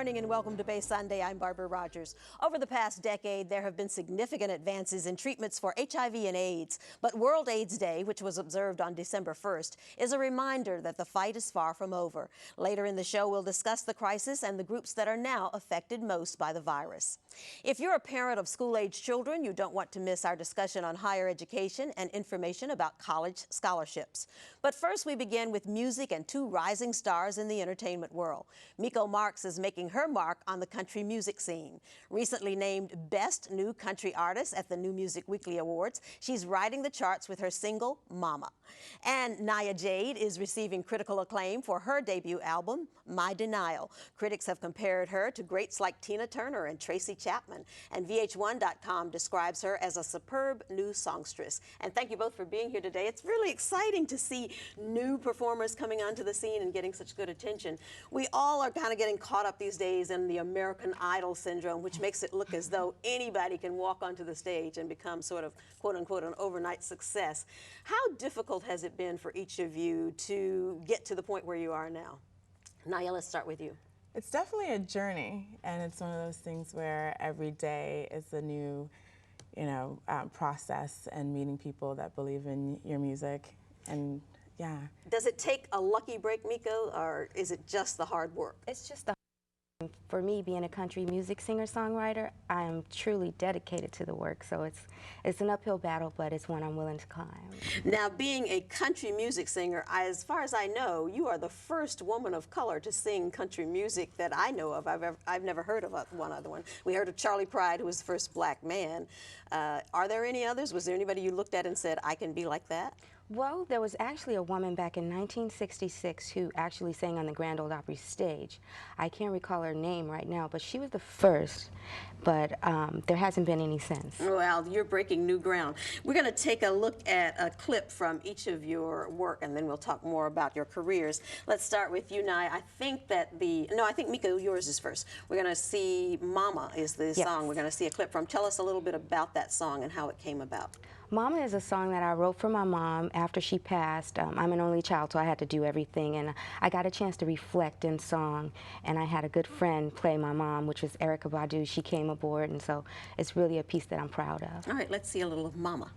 morning and welcome to Bay Sunday. I'm Barbara Rogers. Over the past decade, there have been significant advances in treatments for HIV and AIDS. But World AIDS Day, which was observed on December 1st, is a reminder that the fight is far from over. Later in the show, we'll discuss the crisis and the groups that are now affected most by the virus. If you're a parent of school-age children, you don't want to miss our discussion on higher education and information about college scholarships. But first, we begin with music and two rising stars in the entertainment world. Miko is making her mark on the country music scene. Recently named Best New Country Artist at the New Music Weekly Awards, she's riding the charts with her single, Mama. And Nia Jade is receiving critical acclaim for her debut album, My Denial. Critics have compared her to greats like Tina Turner and Tracy Chapman, and VH1.com describes her as a superb new songstress. And thank you both for being here today. It's really exciting to see new performers coming onto the scene and getting such good attention. We all are kind of getting caught up these days in the American Idol syndrome, which makes it look as though anybody can walk onto the stage and become sort of, quote unquote, an overnight success. How difficult has it been for each of you to get to the point where you are now? Nia, let's start with you. It's definitely a journey, and it's one of those things where every day is a new, process and meeting people that believe in your music, and yeah. Does it take a lucky break, Miko, or is it just the hard work? It's just the For me, being a country music singer-songwriter, I am truly dedicated to the work, so it's an uphill battle, but it's one I'm willing to climb. Now, being a country music singer, as far as I know, you are the first woman of color to sing country music that I know of. I've never heard of one other one. We heard of Charlie Pride, who was the first black man. Are there any others? Was there anybody you looked at and said, I can be like that? Well, there was actually a woman back in 1966 who actually sang on the Grand Ole Opry stage. I can't recall her name right now, but she was the first, but there hasn't been any since. Well, you're breaking new ground. We're going to take a look at a clip from each of your work, and then we'll talk more about your careers. Let's start with you, Nia. I think Miko, yours is first. We're going to see Mama is the song we're going to see a clip from. Tell us a little bit about that song and how it came about. Mama is a song that I wrote for my mom after she passed. I'm an only child, so I had to do everything, and I got a chance to reflect in song, and I had a good friend play my mom, which was Erykah Badu. She came aboard, and so it's really a piece that I'm proud of. All right, let's see a little of Mama.